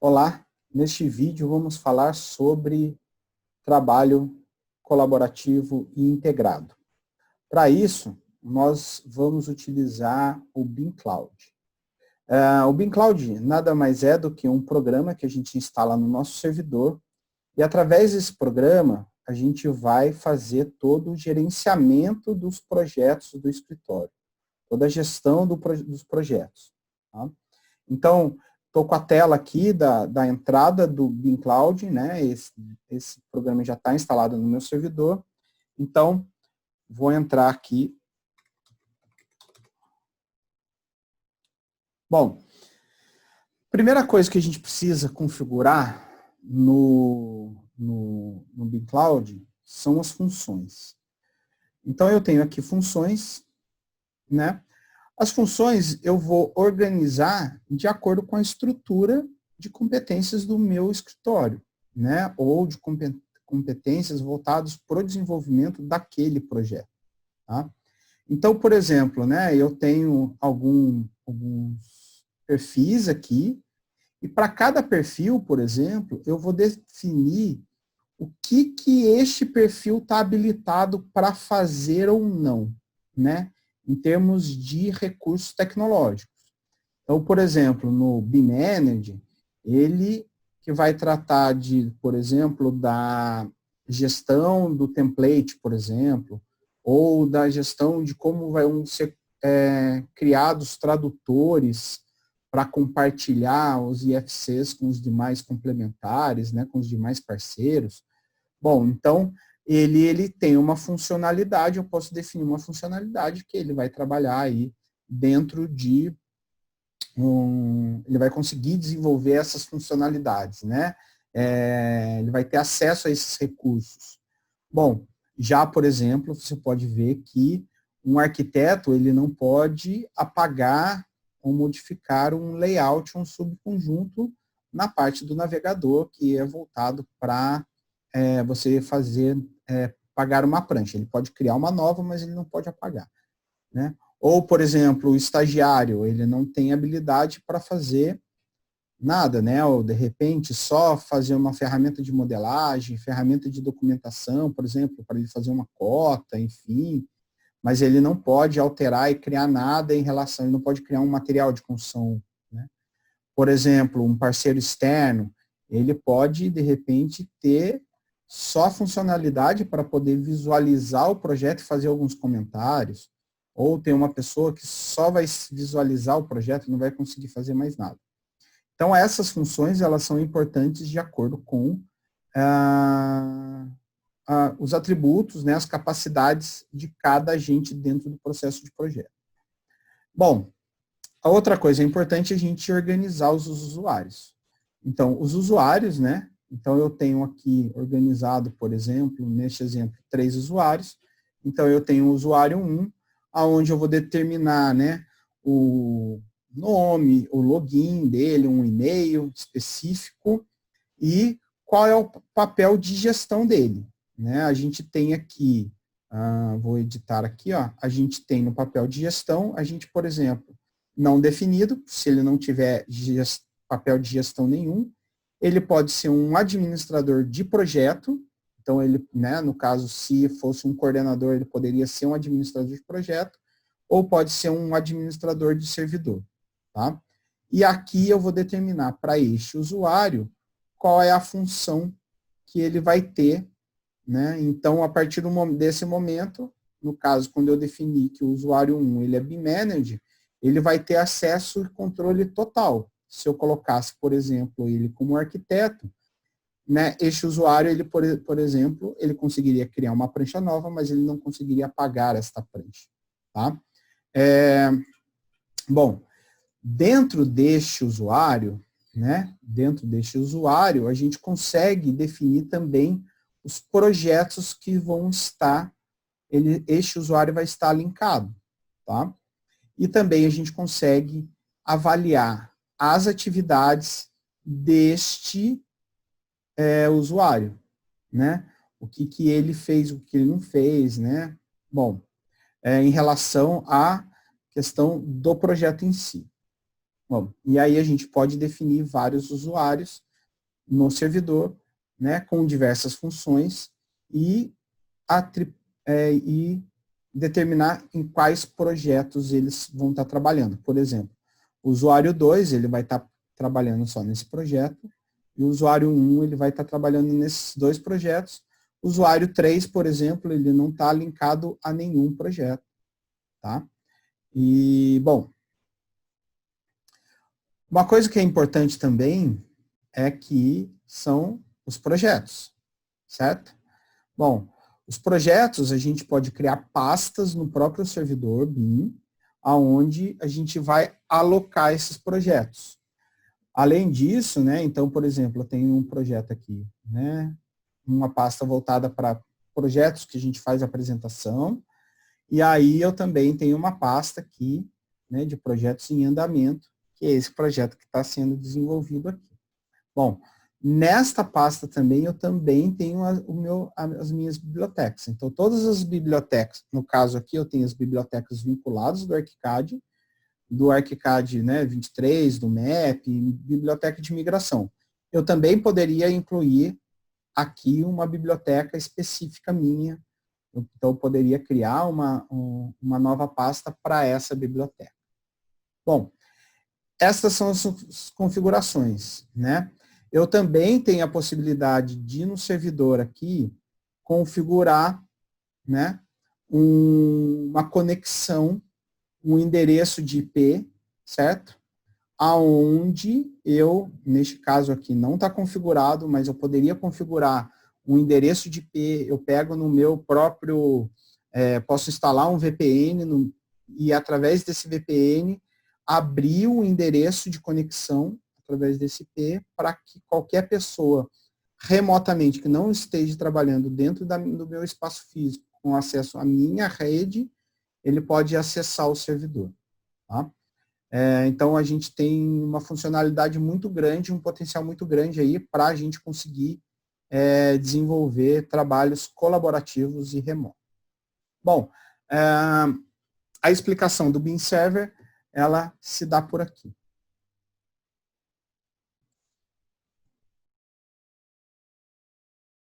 Olá, neste vídeo vamos falar sobre trabalho colaborativo e integrado. Para isso, nós vamos utilizar o BIM Cloud. O BIM Cloud nada mais é do que um programa que a gente instala no nosso servidor e através desse programa a gente vai fazer todo o gerenciamento dos projetos do escritório, toda a gestão dos projetos. Tá? Então, estou com a tela aqui da entrada do BIM Cloud, né? Esse programa já está instalado no meu servidor. Então, vou entrar aqui. Bom, primeira coisa que a gente precisa configurar no BIM Cloud são as funções. Então, eu tenho aqui funções, né? As funções eu vou organizar de acordo com a estrutura de competências do meu escritório, né? Ou de competências voltadas para o desenvolvimento daquele projeto. Tá? Então, por exemplo, né, eu tenho alguns perfis aqui, e para cada perfil, por exemplo, eu vou definir o que este perfil está habilitado para fazer ou não, né? Em termos de recursos tecnológicos. Então, por exemplo, no BIM Manager, ele que vai tratar de, por exemplo, da gestão do template, por exemplo, ou da gestão de como vão ser criados tradutores para compartilhar os IFCs com os demais complementares, né, com os demais parceiros. Bom, então, ele tem uma funcionalidade, eu posso definir uma funcionalidade que ele vai trabalhar aí dentro de ele vai conseguir desenvolver essas funcionalidades, né? Ele vai ter acesso a esses recursos. Bom, já, por exemplo, você pode ver que um arquiteto, ele não pode apagar ou modificar um layout, um subconjunto na parte do navegador, que é voltado para você pagar uma prancha. Ele pode criar uma nova, mas ele não pode apagar, né? Ou, por exemplo, o estagiário, ele não tem habilidade para fazer nada, né? Ou, de repente, só fazer uma ferramenta de modelagem, ferramenta de documentação, por exemplo, para ele fazer uma cota, enfim, mas ele não pode alterar e criar nada em relação, ele não pode criar um material de construção, né? Por exemplo, um parceiro externo, ele pode, de repente, ter só a funcionalidade para poder visualizar o projeto e fazer alguns comentários, ou tem uma pessoa que só vai visualizar o projeto e não vai conseguir fazer mais nada. Então, essas funções, elas são importantes de acordo com os atributos, né, as capacidades de cada agente dentro do processo de projeto. Bom, a outra coisa importante é a gente organizar os usuários. Então, os usuários, né? Então, eu tenho aqui organizado, por exemplo, neste exemplo, 3 usuários. Então, eu tenho o usuário 1, onde eu vou determinar, né, o nome, o login dele, um e-mail específico e qual é o papel de gestão dele, né? A gente tem aqui, vou editar aqui, ó, a gente tem no papel de gestão, a gente, por exemplo, não definido, se ele não tiver papel de gestão nenhum, ele pode ser um administrador de projeto, então ele, né, no caso, se fosse um coordenador, ele poderia ser um administrador de projeto, ou pode ser um administrador de servidor, tá? E aqui eu vou determinar para este usuário qual é a função que ele vai ter, né? Então, a partir desse momento, no caso, quando eu definir que o usuário 1 ele é BIM Manager, ele vai ter acesso e controle total. Se eu colocasse, por exemplo, ele como arquiteto, né, este usuário, ele, por exemplo, ele conseguiria criar uma prancha nova, mas ele não conseguiria apagar esta prancha. Tá? Bom, dentro deste usuário, né, a gente consegue definir também os projetos que vão estar, este usuário vai estar linkado. Tá? E também a gente consegue avaliar as atividades deste usuário, né? O que ele fez, o que ele não fez, né? Bom, em relação à questão do projeto em si. Bom, e aí a gente pode definir vários usuários no servidor, né, com diversas funções e, e determinar em quais projetos eles vão estar trabalhando. Por exemplo, o usuário 2, ele vai estar trabalhando só nesse projeto, e o usuário 1, ele vai estar trabalhando nesses dois projetos. O usuário 3, por exemplo, ele não está linkado a nenhum projeto, tá? E, bom, uma coisa que é importante também é que são os projetos, certo? Bom, os projetos, a gente pode criar pastas no próprio servidor BIM, aonde a gente vai alocar esses projetos. Além disso, né, então, por exemplo, eu tenho um projeto aqui, né, uma pasta voltada para projetos que a gente faz apresentação, e aí eu também tenho uma pasta aqui, né, de projetos em andamento, que é esse projeto que está sendo desenvolvido aqui. Bom, nesta pasta também, eu também tenho as minhas bibliotecas. Então, todas as bibliotecas, no caso aqui, eu tenho as bibliotecas vinculadas do ArchiCAD, né, 23, do MAP, biblioteca de migração. Eu também poderia incluir aqui uma biblioteca específica minha. Então, eu poderia criar uma nova pasta para essa biblioteca. Bom, essas são as configurações, né? Eu também tenho a possibilidade de, no servidor aqui, configurar, né, uma conexão, um endereço de IP, certo? Aonde eu, neste caso aqui, não está configurado, mas eu poderia configurar um endereço de IP, eu pego no meu próprio, posso instalar um VPN e através desse VPN abrir um endereço de conexão através desse IP para que qualquer pessoa remotamente que não esteja trabalhando dentro do meu espaço físico com acesso à minha rede, ele pode acessar o servidor. Tá? Então, a gente tem uma funcionalidade muito grande, um potencial muito grande aí para a gente conseguir desenvolver trabalhos colaborativos e remotos. Bom, a explicação do BIM Server, ela se dá por aqui.